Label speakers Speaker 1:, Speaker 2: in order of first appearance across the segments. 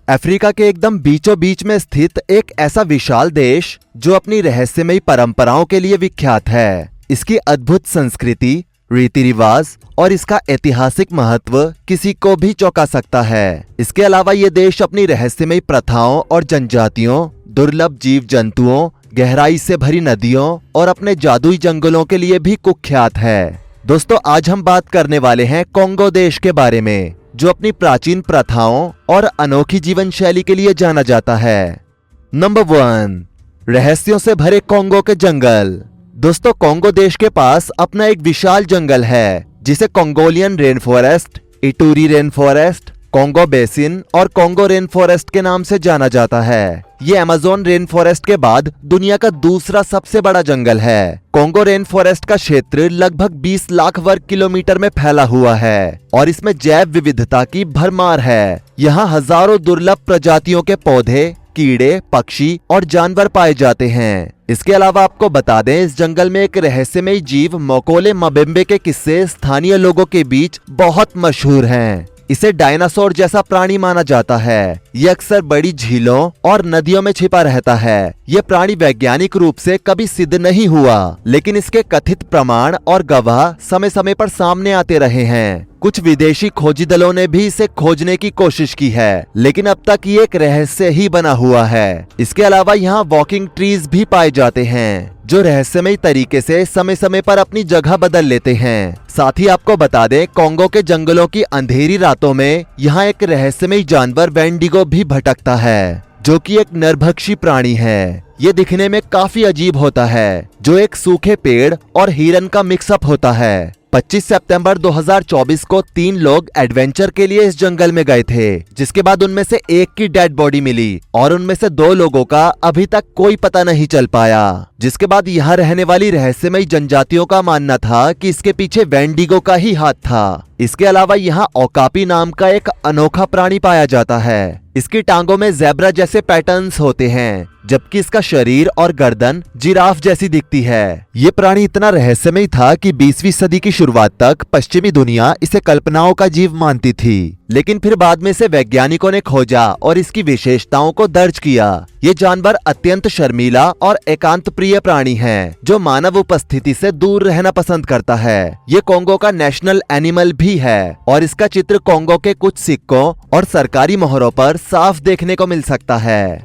Speaker 1: Africa के एकदम बीचों बीच में स्थित एक ऐसा विशाल देश जो अपनी रहस्यमयी परंपराओं के लिए विख्यात है। इसकी अद्भुत संस्कृति, रीति रिवाज और इसका ऐतिहासिक महत्व किसी को भी चौंका सकता है। इसके अलावा ये देश अपनी रहस्यमयी प्रथाओं और जनजातियों, दुर्लभ जीव जंतुओं, गहराई से भरी नदियों और अपने जादुई जंगलों के लिए भी कुख्यात है। दोस्तों, आज हम बात करने वाले हैं कोंगो देश के बारे में, जो अपनी प्राचीन प्रथाओं और अनोखी जीवन शैली के लिए जाना जाता है। नंबर 1, रहस्यों से भरे कोंगो के जंगल। दोस्तों, कोंगो देश के पास अपना एक विशाल जंगल है जिसे Congolian rain forest, Ituri rain forest, Congo basin और कोंगो रेन फॉरेस्ट के नाम से जाना जाता है। ये अमेज़न रेन फॉरेस्ट के बाद दुनिया का दूसरा सबसे बड़ा जंगल है। कोंगो रेन फॉरेस्ट का क्षेत्र लगभग 20 लाख वर्ग किलोमीटर में फैला हुआ है और इसमें जैव विविधता की भरमार है। यहाँ हजारों दुर्लभ प्रजातियों के पौधे, कीड़े, पक्षी और जानवर पाए जाते हैं। इसके अलावा आपको बता दें, इस जंगल में एक रहस्यमयी जीव मोकोले मबेम्बे के किस्से स्थानीय लोगों के बीच बहुत मशहूर हैं। इसे डायनासोर जैसा प्राणी माना जाता है। ये अक्सर बड़ी झीलों और नदियों में छिपा रहता है। ये प्राणी वैज्ञानिक रूप से कभी सिद्ध नहीं हुआ, लेकिन इसके कथित प्रमाण और गवाह समय समय पर सामने आते रहे हैं। कुछ विदेशी खोजी दलों ने भी इसे खोजने की कोशिश की है, लेकिन अब तक ये एक रहस्य ही बना हुआ है। इसके अलावा यहाँ वॉकिंग ट्रीज भी पाए जाते हैं, जो रहस्यमयी तरीके से समय समय पर अपनी जगह बदल लेते हैं। साथ ही आपको बता दें, कोंगो के जंगलों की अंधेरी रातों में यहाँ एक रहस्यमयी जानवर वेंडिगो भी भटकता है, जो कि एक नरभक्षी प्राणी है। ये दिखने में काफी अजीब होता है, जो एक सूखे पेड़ और हिरन का मिक्सअप होता है। 25 सितंबर 2024 को 3 लोग एडवेंचर के लिए इस जंगल में गए थे, जिसके बाद उनमें से एक की डेड बॉडी मिली और उनमें से 2 लोगों का अभी तक कोई पता नहीं चल पाया। जिसके बाद यहाँ रहने वाली रहस्यमयी जनजातियों का मानना था कि इसके पीछे वेंडिगो का ही हाथ था। इसके अलावा यहाँ ओकापी नाम का एक अनोखा प्राणी पाया जाता है। इसकी टांगों में ज़ेब्रा जैसे पैटर्न्स होते हैं, जबकि इसका शरीर और गर्दन जिराफ जैसी दिखती है। ये प्राणी इतना रहस्यमयी था कि 20वीं सदी की शुरुआत तक पश्चिमी दुनिया इसे कल्पनाओं का जीव मानती थी, लेकिन फिर बाद में इसे वैज्ञानिकों ने खोजा और इसकी विशेषताओं को दर्ज किया। ये जानवर अत्यंत शर्मीला और एकांत प्रिय प्राणी है, जो मानव उपस्थिति से दूर रहना पसंद करता है। ये कोंगो का नेशनल एनिमल भी है और इसका चित्र कोंगो के कुछ सिक्कों और सरकारी मोहरों पर साफ देखने को मिल सकता है।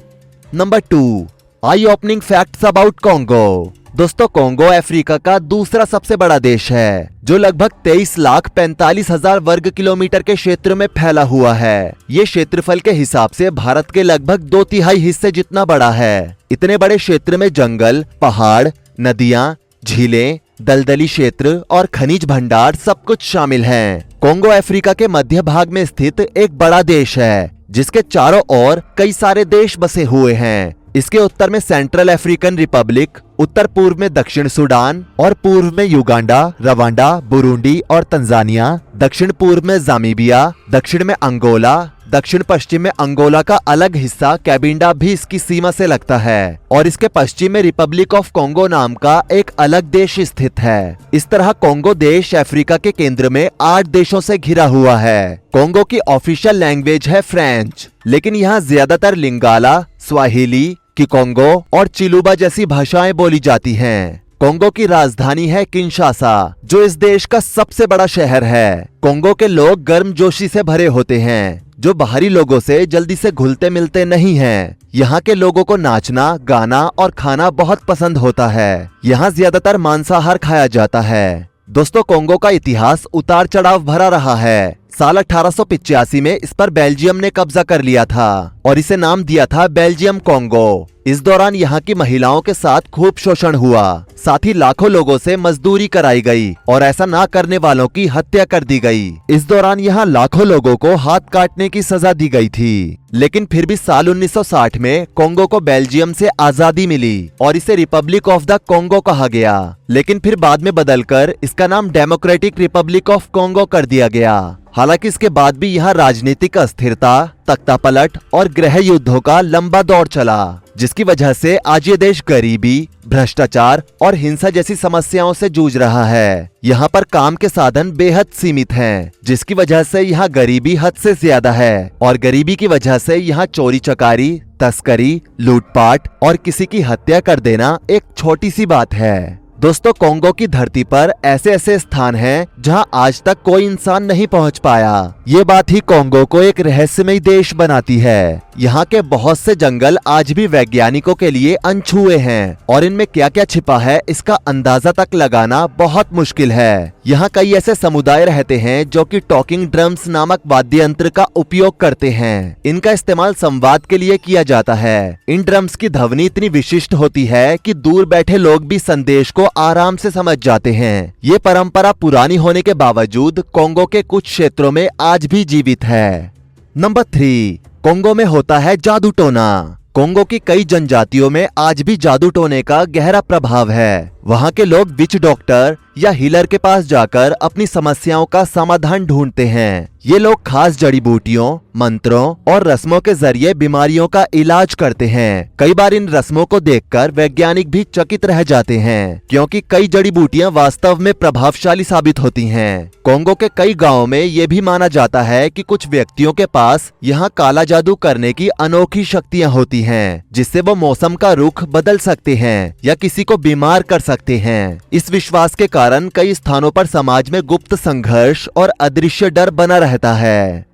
Speaker 1: Number 2, I opening facts about Congo. दोस्तों, कोंगो अफ्रीका का दूसरा सबसे बड़ा देश है, जो लगभग 23,45,000 वर्ग किलोमीटर के क्षेत्र में फैला हुआ है। ये क्षेत्रफल के हिसाब से भारत के लगभग 2/3 हिस्से जितना बड़ा है। इतने बड़े क्षेत्र में जंगल, पहाड़, नदियाँ, झीलें, दलदली क्षेत्र और खनिज भंडार सब कुछ शामिल हैं। कोंगो अफ्रीका के मध्य भाग में स्थित एक बड़ा देश है, जिसके चारों ओर कई सारे देश बसे हुए हैं। इसके उत्तर में सेंट्रल अफ्रीकन रिपब्लिक, उत्तर पूर्व में दक्षिण सूडान और पूर्व में युगांडा, रवांडा, बुरुंडी और तंजानिया, दक्षिण पूर्व में जामीबिया, दक्षिण में अंगोला, दक्षिण पश्चिम में अंगोला का अलग हिस्सा कैबिंडा भी इसकी सीमा से लगता है और इसके पश्चिम में रिपब्लिक ऑफ कोंगो नाम का एक अलग देश स्थित है। इस तरह कोंगो देश अफ्रीका के केंद्र में 8 देशों से घिरा हुआ है। कोंगो की ऑफिशियल लैंग्वेज है फ्रेंच, लेकिन यहाँ ज्यादातर लिंगाला, स्वाहिली, किकोंगो और चिलुबा जैसी भाषाएं बोली जाती हैं। कोंगो की राजधानी है किंशासा, जो इस देश का सबसे बड़ा शहर है। कोंगो के लोग गर्मजोशी से भरे होते हैं, जो बाहरी लोगों से जल्दी से घुलते मिलते नहीं हैं। यहाँ के लोगों को नाचना, गाना और खाना बहुत पसंद होता है। यहाँ ज्यादातर मांसाहार खाया जाता है। दोस्तों, कोंगो का इतिहास उतार चढ़ाव भरा रहा है। साल 1885 में इस पर बेल्जियम ने कब्जा कर लिया था और इसे नाम दिया था बेल्जियम कोंगो। इस दौरान यहाँ की महिलाओं के साथ खूब शोषण हुआ, साथ ही लाखों लोगों से मजदूरी कराई गई और ऐसा ना करने वालों की हत्या कर दी गई। इस दौरान यहाँ लाखों लोगों को हाथ काटने की सजा दी गई थी, लेकिन फिर भी साल 1960 में कोंगो को बेल्जियम से आजादी मिली और इसे रिपब्लिक ऑफ द कोंगो कहा गया, लेकिन फिर बाद में बदलकर इसका नाम डेमोक्रेटिक रिपब्लिक ऑफ कोंगो कर दिया गया। हालांकि इसके बाद भी यहाँ राजनीतिक अस्थिरता, तख्तापलट और गृह युद्धों का लंबा दौर चला, जिसकी वजह से आज ये देश गरीबी, भ्रष्टाचार और हिंसा जैसी समस्याओं से जूझ रहा है। यहाँ पर काम के साधन बेहद सीमित हैं, जिसकी वजह से यहाँ गरीबी हद से ज्यादा है और गरीबी की वजह से यहाँ चोरी चकारी, तस्करी, लूटपाट और किसी की हत्या कर देना एक छोटी सी बात है। दोस्तों, कोंगो की धरती पर ऐसे ऐसे स्थान हैं जहां आज तक कोई इंसान नहीं पहुंच पाया। ये बात ही कोंगो को एक रहस्यमय देश बनाती है। यहाँ के बहुत से जंगल आज भी वैज्ञानिकों के लिए अनछुए हैं और इनमें क्या क्या छिपा है इसका अंदाजा तक लगाना बहुत मुश्किल है। यहाँ कई ऐसे समुदाय रहते हैं जो कि टॉकिंग ड्रम्स नामक वाद्य यंत्र का उपयोग करते हैं। इनका इस्तेमाल संवाद के लिए किया जाता है। इन ड्रम्स की ध्वनि इतनी विशिष्ट होती है कि दूर बैठे लोग भी संदेश को आराम से समझ जाते हैं। ये परंपरा पुरानी होने के बावजूद कोंगो के कुछ क्षेत्रों में आज भी जीवित है। नंबर 3, कोंगो में होता है जादू टोना। कोंगो की कई जनजातियों में आज भी जादू टोने का गहरा प्रभाव है। वहाँ के लोग विच डॉक्टर या हीलर के पास जाकर अपनी समस्याओं का समाधान ढूंढते हैं। ये लोग खास जड़ी बूटियों, मंत्रों और रस्मों के जरिए बीमारियों का इलाज करते हैं। कई बार इन रस्मों को देखकर वैज्ञानिक भी चकित रह जाते हैं, क्योंकि कई जड़ी बूटियां वास्तव में प्रभावशाली साबित होती हैं। कोंगो के कई गांवों में ये भी माना जाता है कि कुछ व्यक्तियों के पास यहाँ काला जादू करने की अनोखी शक्तियाँ होती हैं, जिससे वो मौसम का रुख बदल सकते हैं या किसी को बीमार कर सकते हैं। इस विश्वास के कारण कई स्थानों पर समाज में गुप्त संघर्ष और अदृश्य डर बना रहता है।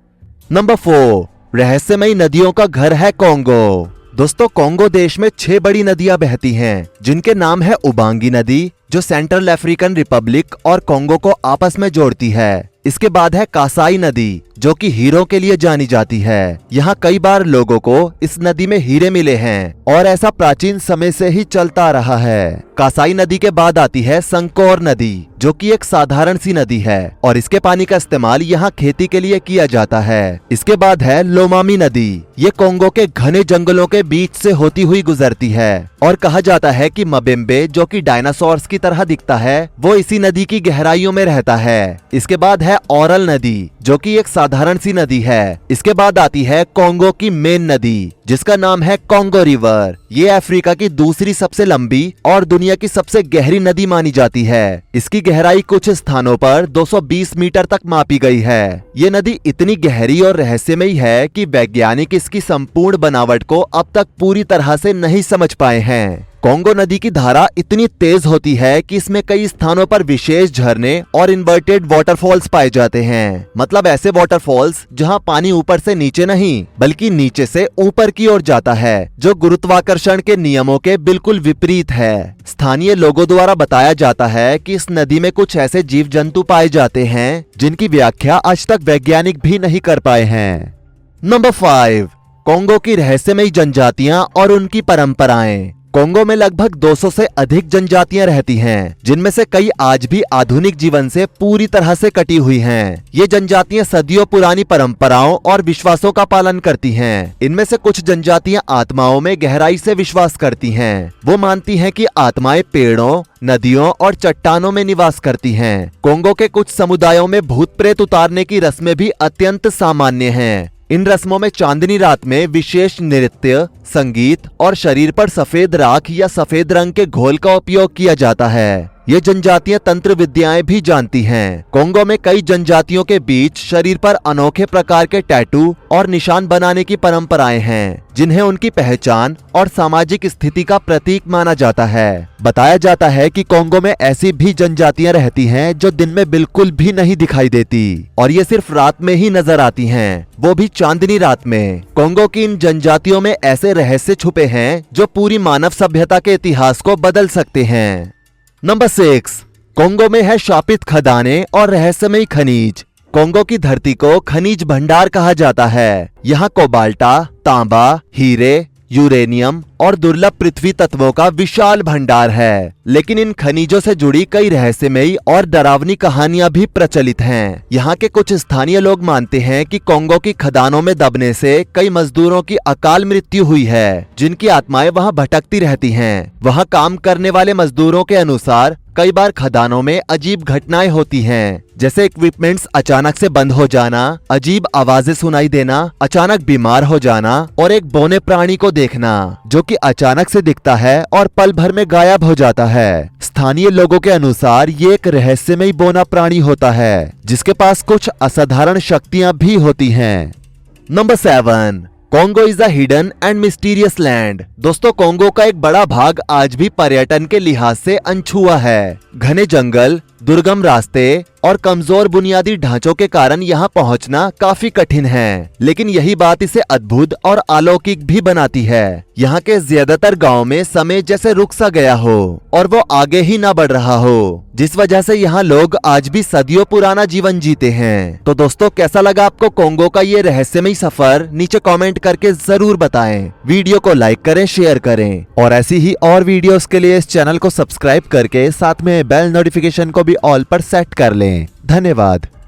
Speaker 1: नंबर 4, रहस्यमयी नदियों का घर है कोंगो। दोस्तों, कोंगो देश में 6 बड़ी नदियां बहती हैं, जिनके नाम है उबांगी नदी, जो सेंट्रल अफ्रीकन रिपब्लिक और कोंगो को आपस में जोड़ती है। इसके बाद है कासाई नदी, जो कि हीरों के लिए जानी जाती है। यहाँ कई बार लोगों को इस नदी में हीरे मिले हैं और ऐसा प्राचीन समय से ही चलता रहा है। कासाई नदी के बाद आती है संकोर नदी, जो कि एक साधारण सी नदी है और इसके पानी का इस्तेमाल यहाँ खेती के लिए किया जाता है। इसके बाद है लोमामी नदी। ये कोंगो के घने जंगलों के बीच से होती हुई गुजरती है और कहा जाता है कि मबेम्बे, जो कि डायनासोर्स की तरह दिखता है, वो इसी नदी की गहराइयों में रहता है। इसके बाद है ओरल नदी, जो कि एक साधारण सी नदी है। इसके बाद आती है कोंगो की मेन नदी, जिसका नाम है कोंगो रिवर। ये अफ्रीका की दूसरी सबसे लंबी और दुनिया की सबसे गहरी नदी मानी जाती है। इसकी गहराई कुछ स्थानों पर 220 मीटर तक मापी गई है। ये नदी इतनी गहरी और रहस्यमयी है कि वैज्ञानिक इसकी संपूर्ण बनावट को अब तक पूरी तरह से नहीं समझ पाए हैं। कोंगो नदी की धारा इतनी तेज होती है कि इसमें कई स्थानों पर विशेष झरने और इन्वर्टेड वाटरफॉल्स पाए जाते हैं। मतलब ऐसे वाटरफॉल्स जहां पानी ऊपर से नीचे नहीं बल्कि नीचे से ऊपर की ओर जाता है, जो गुरुत्वाकर्षण के नियमों के बिल्कुल विपरीत है। स्थानीय लोगों द्वारा बताया जाता है कि इस नदी में कुछ ऐसे जीव जंतु पाए जाते हैं जिनकी व्याख्या आज तक वैज्ञानिक भी नहीं कर पाए हैं। नंबर 5, कोंगो की रहस्यमयी जनजातियां और उनकी परंपराएं। कोंगो में लगभग 200 से अधिक जनजातियां रहती हैं, जिनमें से कई आज भी आधुनिक जीवन से पूरी तरह से कटी हुई हैं। ये जनजातियां सदियों पुरानी परंपराओं और विश्वासों का पालन करती हैं। इनमें से कुछ जनजातियां आत्माओं में गहराई से विश्वास करती हैं। वो मानती हैं कि आत्माएं पेड़ों, नदियों और चट्टानों में निवास करती हैं। कोंगो के कुछ समुदायों में भूत प्रेत उतारने की रस्में भी अत्यंत सामान्य हैं। इन रस्मों में चांदनी रात में विशेष नृत्य, संगीत और शरीर पर सफेद राख या सफेद रंग के घोल का उपयोग किया जाता है। ये जनजातियां तंत्र विद्याएं भी जानती हैं। कोंगो में कई जनजातियों के बीच शरीर पर अनोखे प्रकार के टैटू और निशान बनाने की परंपराएं हैं, जिन्हें उनकी पहचान और सामाजिक स्थिति का प्रतीक माना जाता है। बताया जाता है कि कोंगो में ऐसी भी जनजातियां रहती हैं जो दिन में बिल्कुल भी नहीं दिखाई देती और ये सिर्फ रात में ही नजर आती हैं, वो भी चांदनी रात में। कोंगो की इन जनजातियों में ऐसे रहस्य छुपे हैं जो पूरी मानव सभ्यता के इतिहास को बदल सकते हैं। नंबर 6, कोंगो में है शापित खदानें और रहस्यमयी खनिज। कोंगो की धरती को खनिज भंडार कहा जाता है। यहाँ कोबाल्टा, तांबा, हीरे, यूरेनियम और दुर्लभ पृथ्वी तत्वों का विशाल भंडार है। लेकिन इन खनिजों से जुड़ी कई रहस्यमयी और डरावनी कहानियां भी प्रचलित हैं। यहाँ के कुछ स्थानीय लोग मानते हैं कि कोंगो की खदानों में दबने से कई मजदूरों की अकाल मृत्यु हुई है, जिनकी आत्माएं वहां भटकती रहती हैं। वहां काम करने वाले मजदूरों के अनुसार कई बार खदानों में अजीब घटनाएं होती हैं, जैसे इक्विपमेंट्स अचानक से बंद हो जाना, अजीब आवाजें सुनाई देना, अचानक बीमार हो जाना और एक बौने प्राणी को देखना जो कि अचानक से दिखता है और पल भर में गायब हो जाता है। स्थानीय लोगों के अनुसार ये एक रहस्यमयी बौना प्राणी होता है जिसके पास कुछ असाधारण शक्तियां भी होती हैं। Number 7, Congo is a hidden and mysterious land. दोस्तों, कोंगो का एक बड़ा भाग आज भी पर्यटन के लिहाज से अनछुआ है। घने जंगल, दुर्गम रास्ते और कमजोर बुनियादी ढांचों के कारण यहाँ पहुँचना काफी कठिन है, लेकिन यही बात इसे अद्भुत और अलौकिक भी बनाती है। यहाँ के ज्यादातर गांव में समय जैसे रुक सा गया हो और वो आगे ही ना बढ़ रहा हो, जिस वजह से यहाँ लोग आज भी सदियों पुराना जीवन जीते हैं। तो दोस्तों, कैसा लगा आपको कोंगो का ये रहस्यमयी सफर? नीचे कमेंट करके जरूर बताएं। वीडियो को लाइक करें, शेयर करें और ऐसी ही और वीडियोस के लिए इस चैनल को सब्सक्राइब करके साथ में बेल नोटिफिकेशन को भी ऑल पर सेट कर लें। धन्यवाद।